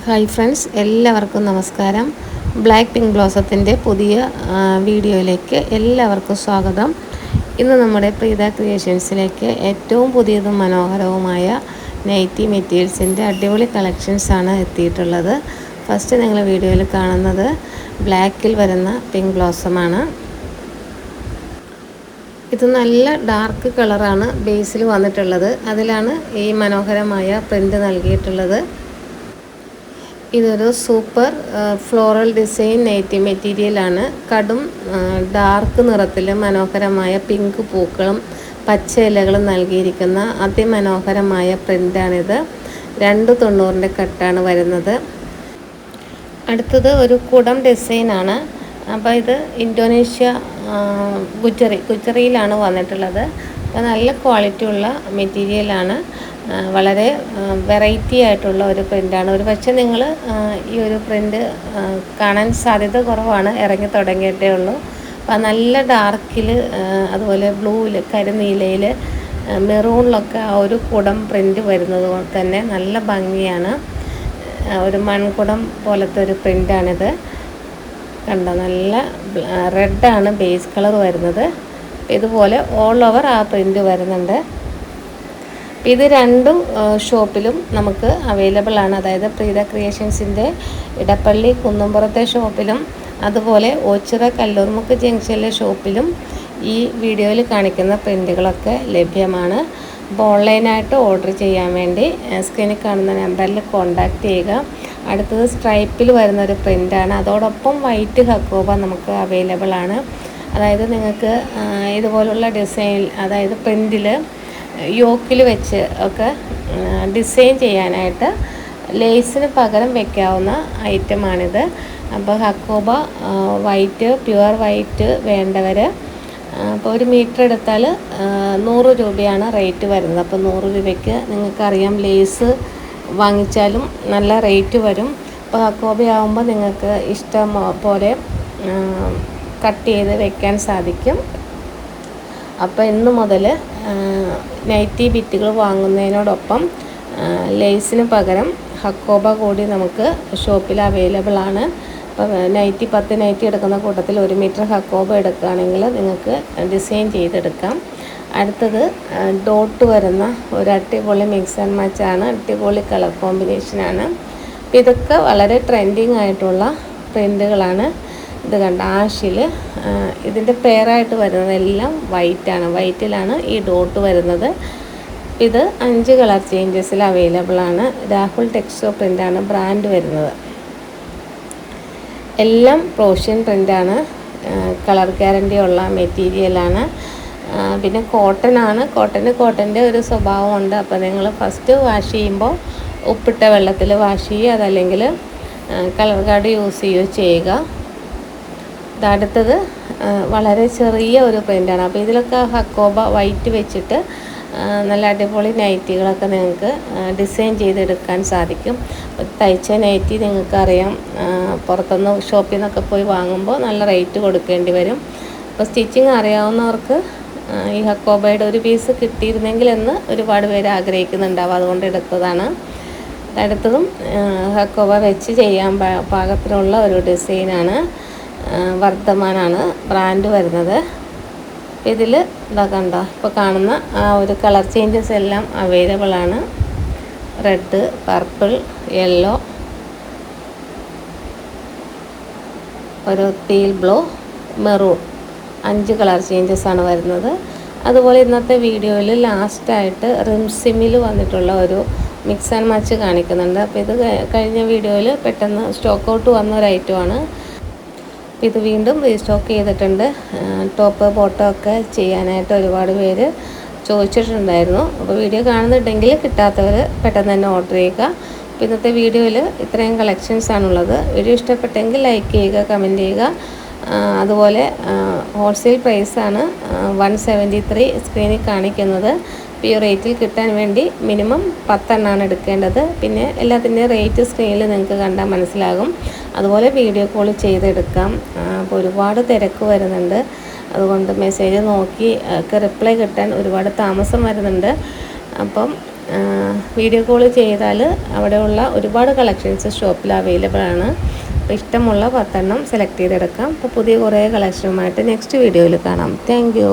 Hi friends, എല്ലാവർക്കും നമസ്കാരം. Black pink ബ്ലോസത്തിൻ്റെ പുതിയ വീഡിയോയിലേക്ക് എല്ലാവർക്കും സ്വാഗതം. ഇന്ന് നമ്മുടെ പ്രീത ക്രിയേഷൻസിലേക്ക് ഏറ്റവും പുതിയതും മനോഹരവുമായ നൈറ്റി മെറ്റീരിയൽസിൻ്റെ അടിപൊളി കളക്ഷൻസാണ് എത്തിയിട്ടുള്ളത്. ഫസ്റ്റ് നിങ്ങൾ വീഡിയോയിൽ കാണുന്നത് ബ്ലാക്കിൽ വരുന്ന പിങ്ക് ബ്ലോസമാണ്. ഇത് നല്ല ഡാർക്ക് കളറാണ് ബേസിൽ വന്നിട്ടുള്ളത്. അതിലാണ് ഈ മനോഹരമായ പ്രിൻ്റ് നൽകിയിട്ടുള്ളത്. ഇതൊരു സൂപ്പർ ഫ്ലോറൽ ഡിസൈൻ നൈറ്റി മെറ്റീരിയലാണ്. കടും ഡാർക്ക് നിറത്തിൽ മനോഹരമായ പിങ്ക് പൂക്കളും പച്ച ഇലകളും നൽകിയിരിക്കുന്ന അതിമനോഹരമായ പ്രിൻ്റാണിത്. 290 കട്ടാണ് വരുന്നത്. അടുത്തത് ഒരു കുടം ഡിസൈനാണ്. അപ്പോൾ ഇത് ഇന്തോനേഷ്യ ഗുജറിയിലാണ് വന്നിട്ടുള്ളത്. അപ്പോൾ നല്ല ക്വാളിറ്റി ഉള്ള മെറ്റീരിയലാണ്. വളരെ വെറൈറ്റി ആയിട്ടുള്ള ഒരു പ്രിൻ്റാണ്. ഒരു പക്ഷേ നിങ്ങൾ ഈ ഒരു പ്രിൻ്റ് കാണാൻ സാധ്യത കുറവാണ്, ഇറങ്ങി തുടങ്ങിയിട്ടേ ഉള്ളൂ. അപ്പോൾ നല്ല ഡാർക്കിൽ, അതുപോലെ ബ്ലൂവിൽ, കരിനീലയിൽ, മെറൂണിലൊക്കെ ആ ഒരു കുടം പ്രിൻ്റ് വരുന്നത് കൊണ്ട് തന്നെ നല്ല ഭംഗിയാണ്. ഒരു മൺകുടം പോലത്തെ ഒരു പ്രിൻ്റാണിത്. കണ്ടോ, നല്ല റെഡാണ് ബേസ് കളർ വരുന്നത്. ഇതുപോലെ ഓൾ ഓവർ ആ പ്രിൻ്റ് വരുന്നുണ്ട്. ഇത് രണ്ടും ഷോപ്പിലും നമുക്ക് അവൈലബിൾ ആണ്. അതായത് പ്രീത ക്രിയേഷൻസിൻ്റെ ഇടപ്പള്ളി കുന്നുംപുറത്തെ ഷോപ്പിലും, അതുപോലെ ഓച്ചിറ കല്ലൂർമുക്ക് ജംഗ്ഷനിലെ ഷോപ്പിലും ഈ വീഡിയോയിൽ കാണിക്കുന്ന പ്രിൻ്റുകളൊക്കെ ലഭ്യമാണ്. അപ്പോൾ ഓൺലൈനായിട്ട് ഓർഡർ ചെയ്യാൻ വേണ്ടി സ്ക്രീനിൽ കാണുന്ന നമ്പറിൽ കോൺടാക്റ്റ് ചെയ്യുക. അടുത്തത് സ്ട്രൈപ്പിൽ വരുന്ന ഒരു പ്രിൻ്റാണ്. അതോടൊപ്പം വൈറ്റ് ഹക്കോബ നമുക്ക് അവൈലബിൾ ആണ്. അതായത് നിങ്ങൾക്ക് ഇതുപോലുള്ള ഡിസൈൻ, അതായത് പ്രിൻ്റിൽ യോക്കിൽ വെച്ച് ഒക്കെ ഡിസൈൻ ചെയ്യാനായിട്ട് ലേസിന് പകരം വയ്ക്കാവുന്ന ഐറ്റമാണിത്. അപ്പോൾ ഹക്കോബ വൈറ്റ്, പ്യുവർ വൈറ്റ് വേണ്ടവർ അപ്പോൾ 1 മീറ്റർ എടുത്താൽ 100 രൂപയാണ് റേറ്റ് വരുന്നത്. അപ്പോൾ 100 രൂപയ്ക്ക് നിങ്ങൾക്കറിയാം, ലേസ് വാങ്ങിച്ചാലും നല്ല റേറ്റ് വരും. അപ്പോൾ ഹക്കോബ ആകുമ്പോൾ നിങ്ങൾക്ക് ഇഷ്ടം പോലെ കട്ട് ചെയ്ത് വെക്കാൻ സാധിക്കും. അപ്പോൾ ഇന്ന് മുതൽ നൈറ്റി ബിറ്റുകൾ വാങ്ങുന്നതിനോടൊപ്പം ലേസിന് പകരം ഹക്കോബ കൂടി നമുക്ക് ഷോപ്പിൽ അവൈലബിൾ ആണ്. അപ്പോൾ 10 നൈറ്റി എടുക്കുന്ന കൂട്ടത്തിൽ 1 മീറ്റർ ഹക്കോബ എടുക്കുകയാണെങ്കിൽ നിങ്ങൾക്ക് ഡിസൈൻ ചെയ്തെടുക്കാം. അടുത്തത് ഡോട്ട് വരുന്ന ഒരു അടിപൊളി മിക്സ് ആൻഡ് മാച്ചാണ്. അടിപൊളി കളർ കോമ്പിനേഷനാണ്. ഇതൊക്കെ വളരെ ട്രെൻഡിങ് ആയിട്ടുള്ള പ്രിൻ്റുകളാണ്. ഇത് കണ്ട, ആഷിൽ ഇതിൻ്റെ പെയറായിട്ട് വരുന്നതെല്ലാം വൈറ്റാണ്. വൈറ്റിലാണ് ഈ ഡോട്ട് വരുന്നത്. ഇത് 5 കളർ ചേഞ്ചസിൽ അവൈലബിൾ ആണ്. രാഹുൽ ടെക്സ്റ്റോ പ്രിൻ്റാണ് ബ്രാൻഡ് വരുന്നത്. എല്ലാം പ്രോഷ്യൻ പ്രിൻ്റാണ്. കളർ ഗ്യാരണ്ടി ഉള്ള മെറ്റീരിയലാണ്. പിന്നെ കോട്ടനാണ്. കോട്ടൻ്റെ ഒരു സ്വഭാവമുണ്ട്. അപ്പോൾ നിങ്ങൾ ഫസ്റ്റ് വാഷ് ചെയ്യുമ്പോൾ ഉപ്പിട്ട വെള്ളത്തിൽ വാഷ് ചെയ്യുക, അതല്ലെങ്കിൽ കളർ കാർഡ് യൂസ് ചെയ്യുക. അടുത്തത് വളരെ ചെറിയ ഒരു പ്രിൻ്റാണ്. അപ്പോൾ ഇതിലൊക്കെ ഹക്കോബ വൈറ്റ് വെച്ചിട്ട് നല്ല അടിപൊളി നൈറ്റികളൊക്കെ നിങ്ങൾക്ക് ഡിസൈൻ ചെയ്തെടുക്കാൻ സാധിക്കും. തയ്ച്ച നൈറ്റി നിങ്ങൾക്കറിയാം, പുറത്തുനിന്ന് ഷോപ്പിൽ നിന്നൊക്കെ പോയി വാങ്ങുമ്പോൾ നല്ല റേറ്റ് കൊടുക്കേണ്ടി വരും. അപ്പോൾ സ്റ്റിച്ചിങ് അറിയാവുന്നവർക്ക് ഈ ഹക്കോബയുടെ ഒരു പീസ് കിട്ടിയിരുന്നെങ്കിൽ എന്ന് ഒരുപാട് പേര് ആഗ്രഹിക്കുന്നുണ്ടാവും, അതുകൊണ്ട് എടുത്തതാണ്. അടുത്തതും ഹക്കോബ വെച്ച് ചെയ്യാൻ പാകത്തിനുള്ള ഒരു ഡിസൈനാണ്. വർദ്ധമാനാണ് ബ്രാൻഡ് വരുന്നത്. ഇതിൽ ഇതാ കണ്ടോ, ഇപ്പോൾ കാണുന്ന ആ ഒരു കളർ ചേഞ്ചസ് എല്ലാം അവൈലബിൾ ആണ്. റെഡ്, പർപ്പിൾ, യെല്ലോ, ഒരു teal blue, maroon, 5 colour changes ആണ് വരുന്നത്. അതുപോലെ ഇന്നത്തെ വീഡിയോയിൽ ലാസ്റ്റായിട്ട് റിംസിമിൽ വന്നിട്ടുള്ള ഒരു മിക്സ് ആൻഡ് മാച്ച് കാണിക്കുന്നുണ്ട്. അപ്പോൾ ഇത് കഴിഞ്ഞ വീഡിയോയിൽ പെട്ടെന്ന് സ്റ്റോക്ക് ഔട്ട് വന്ന ഒരു ഐറ്റമാണ്. ഇത് വീണ്ടും റീസ്റ്റോക്ക് ചെയ്തിട്ടുണ്ട്. ടോപ്പ് ബോട്ടം ഒക്കെ ചെയ്യാനായിട്ട് ഒരുപാട് പേര് ചോദിച്ചിട്ടുണ്ടായിരുന്നു. അപ്പോൾ വീഡിയോ കാണുന്നുണ്ടെങ്കിൽ കിട്ടാത്തവർ പെട്ടെന്ന് തന്നെ ഓർഡർ ചെയ്യുക. അപ്പോൾ ഇന്നത്തെ വീഡിയോയിൽ ഇത്രയും കളക്ഷൻസാണുള്ളത്. വീഡിയോ ഇഷ്ടപ്പെട്ടെങ്കിൽ ലൈക്ക് ചെയ്യുക, കമൻറ്റ് ചെയ്യുക. അതുപോലെ ഹോൾസെയിൽ പ്രൈസാണ് 173 സ്ക്രീനിൽ കാണിക്കുന്നത്. ഈ റേറ്റിൽ കിട്ടാൻ വേണ്ടി മിനിമം 10 എണ്ണമാണ് എടുക്കേണ്ടത്. പിന്നെ എല്ലാത്തിൻ്റെയും റേറ്റ് സ്ക്രീനിൽ നിങ്ങൾക്ക് കണ്ടാൽ മനസ്സിലാകും. അതുപോലെ വീഡിയോ കോൾ ചെയ്തെടുക്കാം. അപ്പോൾ ഒരുപാട് തിരക്ക് വരുന്നുണ്ട്, അതുകൊണ്ട് മെസ്സേജ് നോക്കി ഒക്കെ റിപ്ലൈ കിട്ടാൻ ഒരുപാട് താമസം വരുന്നുണ്ട്. അപ്പം വീഡിയോ കോൾ ചെയ്താൽ അവിടെയുള്ള ഒരുപാട് കളക്ഷൻസ് ഷോപ്പിൽ അവൈലബിൾ ആണ്. അപ്പോൾ ഇഷ്ടമുള്ള 10 എണ്ണം സെലക്ട് ചെയ്തെടുക്കാം. അപ്പോൾ പുതിയ കുറേ കളക്ഷനുമായിട്ട് നെക്സ്റ്റ് വീഡിയോയിൽ കാണാം. Thank you.